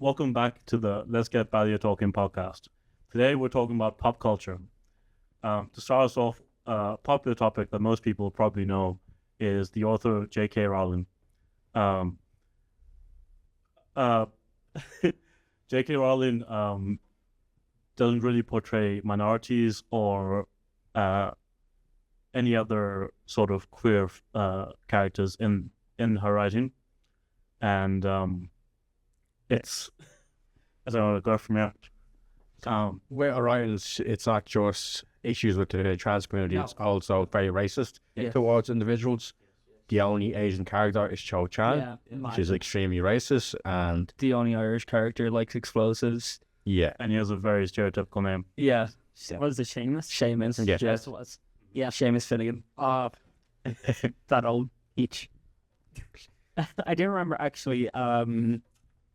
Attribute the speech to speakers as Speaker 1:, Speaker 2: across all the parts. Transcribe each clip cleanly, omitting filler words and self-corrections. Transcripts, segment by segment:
Speaker 1: welcome back to the Let's Get Ballyer Talking podcast. Today we're talking about pop culture. To start us off, a popular topic that most people probably know is the author J.K. Rowling. J.K. Rowling doesn't really portray minorities or any other sort of queer characters in her writing, and it's I don't know, go from here.
Speaker 2: With Orion's, it's not just issues with the trans community, it's also very racist towards individuals. The only Asian character is Cho Chan, which is extremely racist, and
Speaker 3: the only Irish character likes explosives.
Speaker 2: Yeah.
Speaker 1: And he has a very stereotypical name.
Speaker 3: Yeah. What is it, Seamus?
Speaker 2: Yeah.
Speaker 3: Yes, it was. Yeah, Seamus Finnegan. That old peach. I do remember actually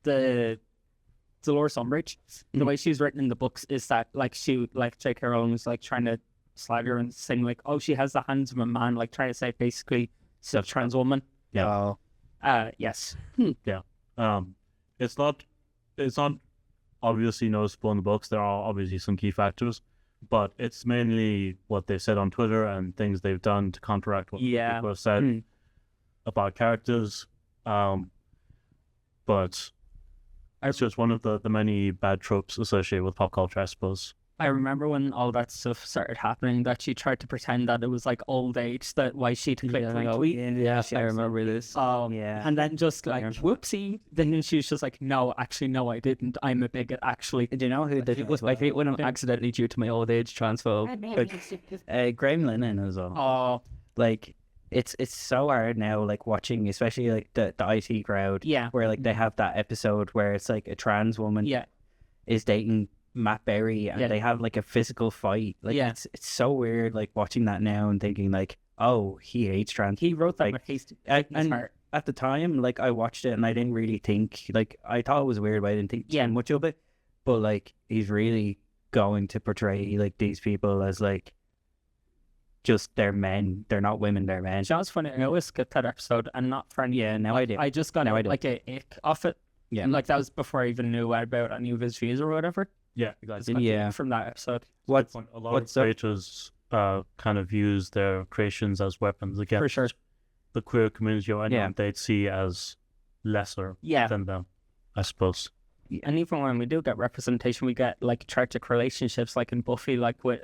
Speaker 3: the Dolores Umbridge, the way she's written in the books is that like J.K. Rowling was like trying to slag her and saying like, oh, she has the hands of a man, like trying to say basically she's a trans woman.
Speaker 1: Yeah.
Speaker 3: Yes.
Speaker 1: Yeah. It's not obviously noticeable in the books. There are obviously some key factors, but it's mainly what they've said on Twitter and things they've done to counteract what people have said about characters. But it's just one of the many bad tropes associated with pop culture, I suppose.
Speaker 3: I remember when all that stuff started happening that she tried to pretend that it was like old age, that why she'd click retweet.
Speaker 4: Yes, I remember this.
Speaker 3: And then just like, whoopsie. Then she was just like, no, actually, no, I didn't. I'm a bigot, actually.
Speaker 4: Do you know who did it? Was I hate when I'm accidentally due to my old age transphobe. Graham Lennon as well.
Speaker 3: Oh,
Speaker 4: Like, it's so hard now, like watching, especially like the IT crowd.
Speaker 3: Yeah.
Speaker 4: Where like they have that episode where it's like a trans woman is dating Matt Berry and they have like a physical fight. Like it's so weird like watching that now and thinking like, oh, he hates trans.
Speaker 3: he wrote that
Speaker 4: like,
Speaker 3: with his
Speaker 4: and
Speaker 3: heart.
Speaker 4: at the time, like I watched it and I didn't really think, like I thought it was weird, but I didn't think too much of it. But like he's really going to portray like these people as like just they're men. They're not women, they're men.
Speaker 3: You know, it's funny, I always skip that episode and not for any.
Speaker 4: Yeah, now I do.
Speaker 3: I just got like a ick off it.
Speaker 4: Yeah.
Speaker 3: And like that was before I even knew about any of his views or whatever.
Speaker 1: Yeah, exactly.
Speaker 4: Yeah.
Speaker 3: From that episode.
Speaker 1: A lot of creators kind of use their creations as weapons against
Speaker 3: For sure.
Speaker 1: the queer community or anyone they'd see as lesser than them, I suppose.
Speaker 3: And even when we do get representation, we get like tragic relationships, like in Buffy, like with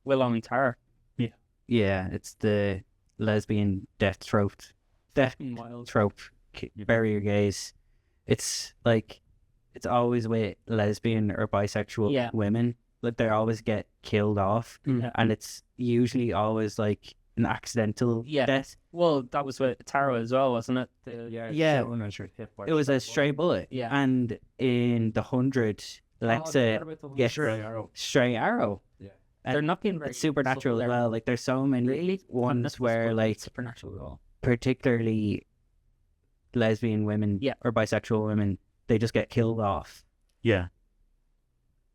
Speaker 3: Willow and Tara.
Speaker 4: Yeah, it's the lesbian death trope. Bury your gays. It's like, it's always with lesbian or bisexual women. Like they always get killed off, and it's usually always like an accidental death.
Speaker 3: Well, that was with Tara as well, wasn't it?
Speaker 4: It was a stray bullet.
Speaker 3: Yeah.
Speaker 4: And in the 100, Alexa gets stray arrow.
Speaker 3: Yeah. They're not being very
Speaker 4: it's supernatural as well. Like there's so many ones where like
Speaker 3: supernatural at all.
Speaker 4: Particularly lesbian women or bisexual women, they just get killed off.
Speaker 1: Yeah.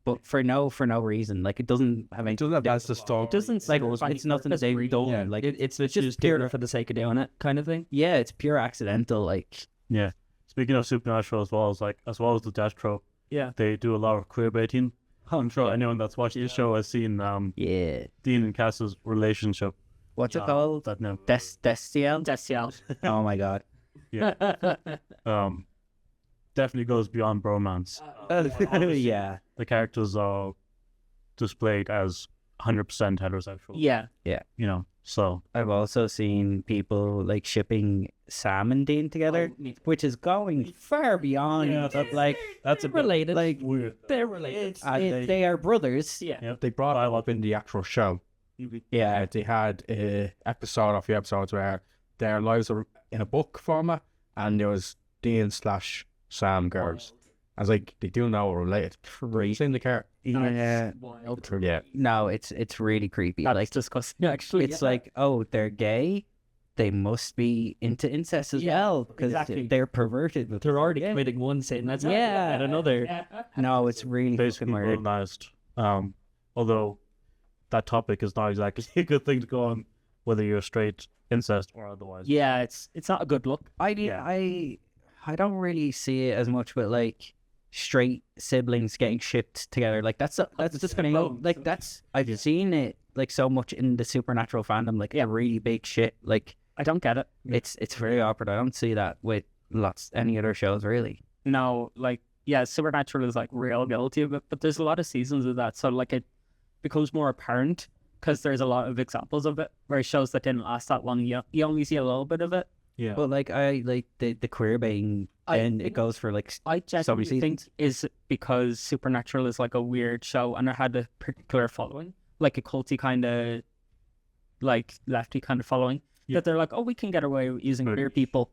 Speaker 4: But for no reason. Like it doesn't have any.
Speaker 2: That's the story.
Speaker 3: It doesn't
Speaker 4: Like it's nothing they've done.
Speaker 2: Yeah.
Speaker 4: Like
Speaker 3: it's just pure for the sake of doing it, kind of thing.
Speaker 4: Yeah, it's pure accidental. Like
Speaker 1: Yeah. Speaking of supernatural as well as the death trope, they do a lot of queer baiting. I'm sure anyone that's watched the show has seen Dean and Cass's relationship.
Speaker 4: What's it called?
Speaker 1: That name.
Speaker 3: Destiel.
Speaker 4: Oh my god.
Speaker 1: Yeah. Definitely goes beyond bromance.
Speaker 4: Yeah.
Speaker 1: The characters are displayed as 100% heterosexual.
Speaker 3: Yeah.
Speaker 1: You know, so
Speaker 4: I've also seen people like shipping Sam and Dean together, which is going far beyond.
Speaker 1: that's a bit
Speaker 3: related.
Speaker 4: Like
Speaker 1: weird.
Speaker 3: They're related.
Speaker 4: they are brothers.
Speaker 3: Yeah.
Speaker 2: They brought it up in the actual show.
Speaker 4: Yeah.
Speaker 2: They had a episode of the episodes where their lives are in a book format, and there was Dean/Sam girls. I was like, they do know we're related. Crazy in the car.
Speaker 4: Yeah.
Speaker 3: Wild.
Speaker 2: Yeah.
Speaker 4: No, it's really creepy.
Speaker 3: That's
Speaker 4: like
Speaker 3: disgusting, actually.
Speaker 4: it's like, oh, they're gay. They must be into incest as well because they're perverted.
Speaker 3: They're already committing one sin. That's and another.
Speaker 4: No, it's really
Speaker 1: Basically
Speaker 4: fucking weird.
Speaker 1: villainized. Although that topic is not exactly a good thing to go on, whether you're straight, incest, or otherwise.
Speaker 3: Yeah, it's not a good look.
Speaker 4: I I don't really see it as much with like straight siblings getting shipped together. Like that's just gonna go like that's I've seen it like so much in the supernatural fandom, like really big shit. Like
Speaker 3: I don't get it.
Speaker 4: it's very awkward. I don't see that with any other shows really.
Speaker 3: No, like, yeah, Supernatural is like real guilty of it, but there's a lot of seasons of that, so like it becomes more apparent because there's a lot of examples of it where shows that didn't last that long, you only see a little bit of it.
Speaker 1: Yeah.
Speaker 4: But like I like the queer baiting, and it goes for like
Speaker 3: I genuinely think is because Supernatural is like a weird show and it had a particular following, like a culty kind of, like lefty kind of following, that they're like, oh, we can get away with using queer people.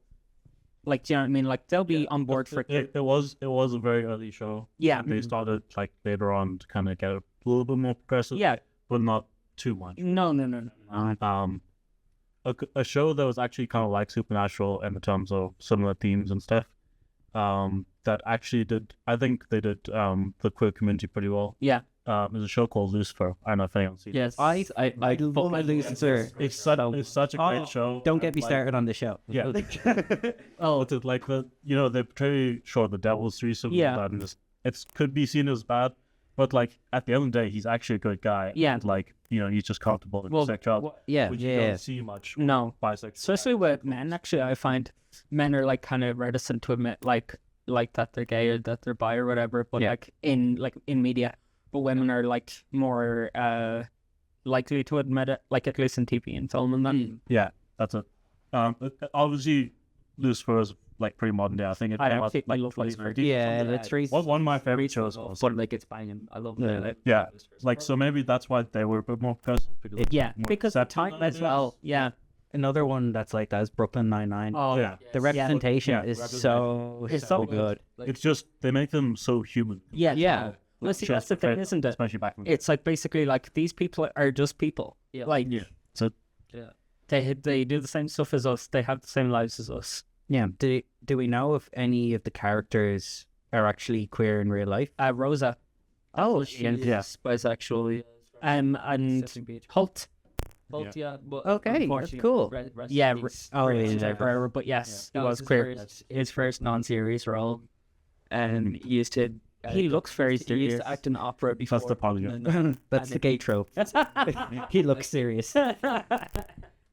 Speaker 3: Like, do you know what I mean? Like, they'll be on board for
Speaker 1: it. It was a very early show.
Speaker 3: Yeah.
Speaker 1: They started like later on to kind of get a little bit more progressive.
Speaker 3: Yeah.
Speaker 1: But not too much.
Speaker 3: No.
Speaker 1: A show that was actually kind of like Supernatural in terms of similar themes and stuff. That actually I think they did the queer community pretty well.
Speaker 3: Yeah.
Speaker 1: There's a show called Lucifer. I don't know if anyone's seen it.
Speaker 3: Yes.
Speaker 4: I love Lucifer.
Speaker 1: It's such a great show.
Speaker 4: Don't get me started on the show.
Speaker 1: Yeah. It's like they portray the devil's threesome.
Speaker 3: Yeah.
Speaker 1: It could be seen as bad, but like at the end of the day, he's actually a good guy.
Speaker 3: Yeah.
Speaker 1: And, like he's just comfortable with sexuality. Which you don't see much.
Speaker 3: No.
Speaker 1: Bisexual.
Speaker 3: Especially with men. Actually, I find men are like kind of reticent to admit like that they're gay or that they're bi or whatever. But like in media. But women are like more likely to admit it, like at least in TV and film and that.
Speaker 1: Yeah, that's it. Obviously, Lucifer is like pretty modern day. I think
Speaker 3: I love Lucifer.
Speaker 4: Yeah, that's reason.
Speaker 1: One of my favorite shows was.
Speaker 3: But like it's banging. I love it.
Speaker 1: Yeah, like so maybe that's why they were a bit more progressive.
Speaker 3: Because the time as well. Yeah.
Speaker 4: Another one that's like that is Brooklyn Nine-Nine.
Speaker 3: Oh
Speaker 1: yeah.
Speaker 4: The representation is so good.
Speaker 1: It's just they make them so human.
Speaker 3: Yeah. Let's see, that's the thing, isn't it?
Speaker 1: Especially back in
Speaker 3: it's like basically like these people are just people. Like
Speaker 1: so
Speaker 3: they do the same stuff as us. They have the same lives as us.
Speaker 4: Yeah. Do we know if any of the characters are actually queer in real life?
Speaker 3: Rosa.
Speaker 4: Oh,
Speaker 3: she is bisexual. And Holt.
Speaker 4: Yeah. Okay, that's cool.
Speaker 3: But yes, he was queer.
Speaker 5: His first non-serious role, and he used to.
Speaker 3: He looks very serious.
Speaker 5: He used to act in opera before.
Speaker 1: That's the polygon.
Speaker 4: That's the gay trope. He looks serious.
Speaker 5: But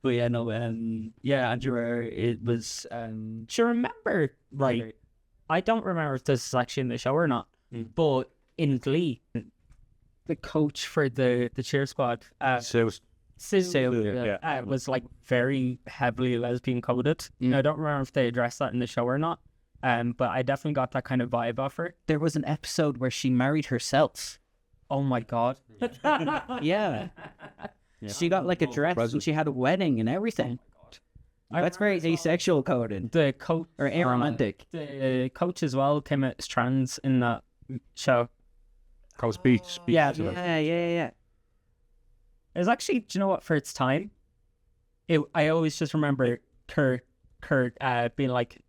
Speaker 5: yeah, no, Andrew, it was.
Speaker 3: Do you remember? Right. I don't remember if this is actually in the show or not, but in Glee, the coach for the cheer squad, Sue, was like very heavily lesbian coded. I don't remember if they addressed that in the show or not. But I definitely got that kind of vibe off her.
Speaker 4: There was an episode where she married herself.
Speaker 3: Oh my god.
Speaker 4: Yeah. She got like a dress and she had a wedding and everything. That's very asexual coded.
Speaker 3: The coach
Speaker 4: or aromantic.
Speaker 3: The coach as well came out as trans in that show.
Speaker 2: Coach B.
Speaker 3: Yeah. It was actually, do you know what, for its time, I always just remember Kurt being like,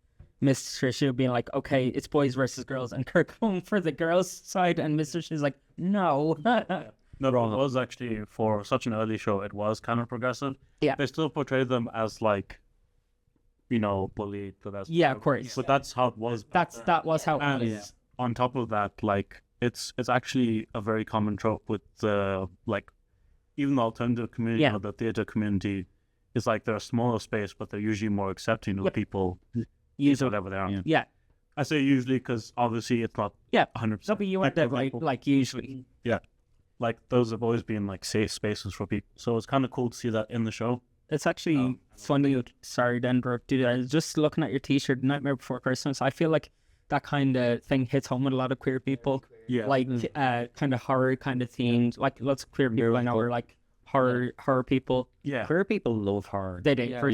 Speaker 3: Mr. Shu being like, okay, it's boys versus girls, and Kirk going for the girls' side, and Mr. Shu's like, no.
Speaker 1: No, it was actually, for such an early show, it was kind of progressive.
Speaker 3: Yeah.
Speaker 1: They still portrayed them as like, bullied.
Speaker 3: Yeah, of course.
Speaker 1: But that's how it was.
Speaker 3: That was how it was.
Speaker 1: And on top of that, like, it's actually a very common trope with the, like, even the alternative community or the theater community is like they're a smaller space, but they're usually more accepting of people. Use whatever they are.
Speaker 3: Yeah.
Speaker 1: I say usually because obviously it's not 100%.
Speaker 3: No, but you weren't right, like usually.
Speaker 1: Yeah. Like those have always been like safe spaces for people. So it's kind of cool to see that in the show.
Speaker 3: It's actually funny. Sorry, Denver. Dude, I was just looking at your t-shirt, Nightmare Before Christmas. I feel like that kind of thing hits home with a lot of queer people.
Speaker 1: Yeah.
Speaker 3: Like kind of horror kind of themes. Like lots of queer people I know are like horror people.
Speaker 1: Yeah.
Speaker 4: Queer people love horror.
Speaker 3: They do.
Speaker 4: For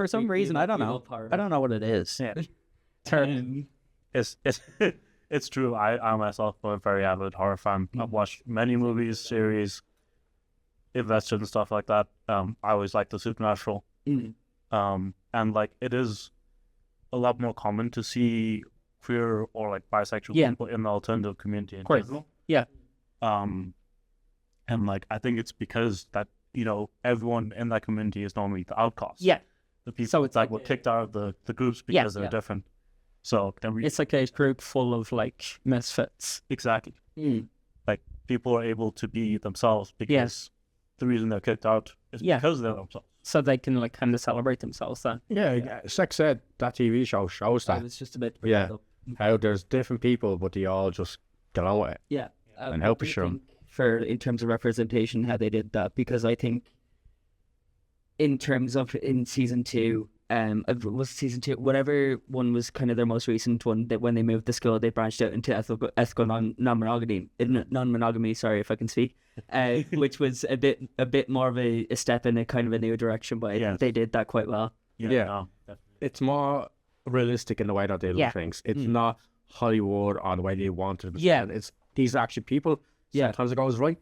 Speaker 4: some reason, I don't know. I don't know what it is.
Speaker 3: Yeah.
Speaker 1: It's true. I myself am a very avid horror fan. I've watched many movies, series, invested and stuff like that. I always like the supernatural. And like it is a lot more common to see queer or like bisexual people in the alternative community in general.
Speaker 3: Yeah.
Speaker 1: And like I think it's because that everyone in that community is normally the outcast.
Speaker 3: Yeah.
Speaker 1: the people
Speaker 3: So it's
Speaker 1: that
Speaker 3: like
Speaker 1: were kicked out of the groups
Speaker 3: Yeah,
Speaker 1: because they're
Speaker 3: yeah.
Speaker 1: different. So then we
Speaker 3: It's like a group full of like misfits.
Speaker 1: exactly like people are able to be themselves because the reason they're kicked out is
Speaker 3: Yeah.
Speaker 1: because they're themselves.
Speaker 3: So they can like kind of celebrate themselves then.
Speaker 2: Yeah, Sex Ed, that TV show shows that.
Speaker 5: It's just a bit.
Speaker 2: Yeah. How there's different people, but they all just get on with it.
Speaker 5: Yeah.
Speaker 2: And help us
Speaker 5: I
Speaker 2: show 'em.
Speaker 5: think for in terms of representation, how they did that, because I think in terms of in season 2, was season 2, whatever one was kind of their most recent one, that when they moved the school, they branched out into ethical non-monogamy. Sorry if I can speak, which was a bit more of a step in a kind of a new direction, but I think they did that quite well.
Speaker 2: Yeah.
Speaker 1: No, definitely.
Speaker 2: It's more realistic in the way that they look
Speaker 3: Yeah.
Speaker 2: at things. It's not Hollywood or the way they want it to be.
Speaker 3: Yeah.
Speaker 2: It's these are actually people.
Speaker 5: Yeah.
Speaker 2: Sometimes it goes right.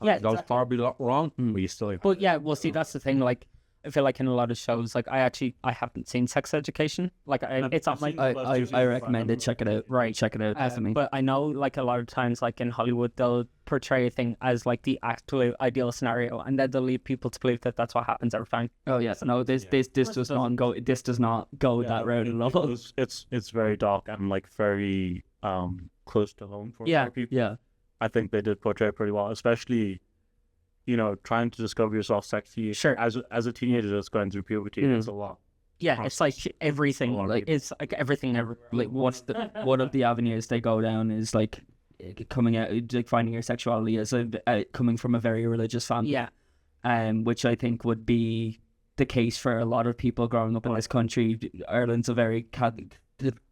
Speaker 3: Yeah,
Speaker 2: It goes
Speaker 3: exactly.
Speaker 2: horribly wrong. But you still
Speaker 3: But yeah, well, see, that's the thing. Like, I feel like in a lot of shows, like I haven't seen Sex Education. Like, it's on my
Speaker 5: I recommend it. Check it out.
Speaker 3: Right.
Speaker 5: Check it out. Definitely.
Speaker 3: But I know, like, a lot of times, like in Hollywood, they'll portray a thing as like the absolute ideal scenario, and then they'll lead people to believe that that's what happens every time.
Speaker 5: Oh yes. No. This does not go. This does not go that route at all.
Speaker 1: It's very dark and like very close to home for people.
Speaker 5: Yeah.
Speaker 1: I think they did portray it pretty well, especially, you know, trying to discover yourself sexy.
Speaker 3: Sure.
Speaker 1: As a teenager that's going through puberty, it's a lot.
Speaker 3: Yeah, it's like everything. Like it's like everything.
Speaker 5: Like one of the avenues they go down is like coming out, like finding your sexuality as coming from a very religious family.
Speaker 3: Yeah.
Speaker 5: Which I think would be the case for a lot of people growing up in this country. Ireland's a very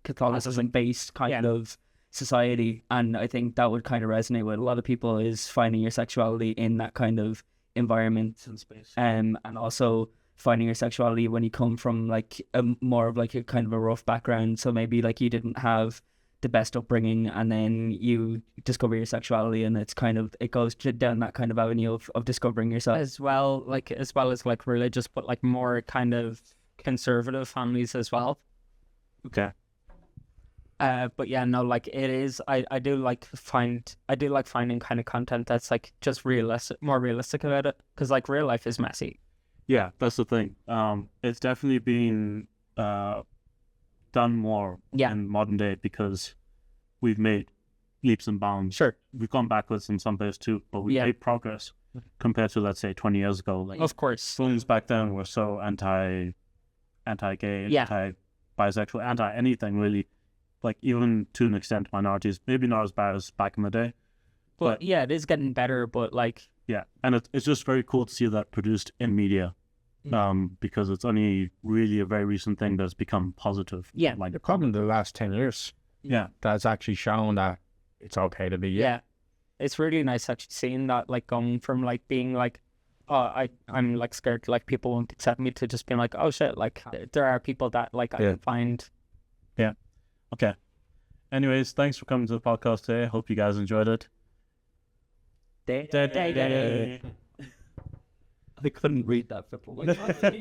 Speaker 5: Catholicism based kind of society, and I think that would kind of resonate with a lot of people, is finding your sexuality in that kind of environment and space, and also finding your sexuality when you come from like a more of like a kind of a rough background, so maybe like you didn't have the best upbringing, and then you discover your sexuality, and it's kind of, it goes down that kind of avenue of discovering yourself
Speaker 3: as well as like religious, but like more kind of conservative families as well.
Speaker 1: Okay.
Speaker 3: But yeah, no, like it is. I do like finding kind of content that's like just more realistic about it, because like real life is messy.
Speaker 1: Yeah, that's the thing. It's definitely been done more in modern day because we've made leaps and bounds.
Speaker 3: Sure,
Speaker 1: we've gone backwards in some ways too, but we made progress compared to, let's say, 20 years ago. Like,
Speaker 3: of course,
Speaker 1: films back then were so anti-gay, anti-bisexual, anti-anything really. Like, even to an extent, minorities, maybe not as bad as back in the day.
Speaker 3: But yeah, it is getting better, but like...
Speaker 1: Yeah, and it's just very cool to see that produced in media, because it's only really a very recent thing that's become positive.
Speaker 3: Yeah.
Speaker 1: Like,
Speaker 2: probably in the last 10 years.
Speaker 1: Yeah.
Speaker 2: That's actually shown that it's okay to be
Speaker 3: Yeah. It's really nice actually seeing that, like, going from, like, being like, oh, I'm like scared, like, people won't accept me, to just being like, oh shit, like, there are people that, like, I can find...
Speaker 1: Yeah. Okay. Anyways, thanks for coming to the podcast today. Hope you guys enjoyed it.
Speaker 5: I couldn't read that.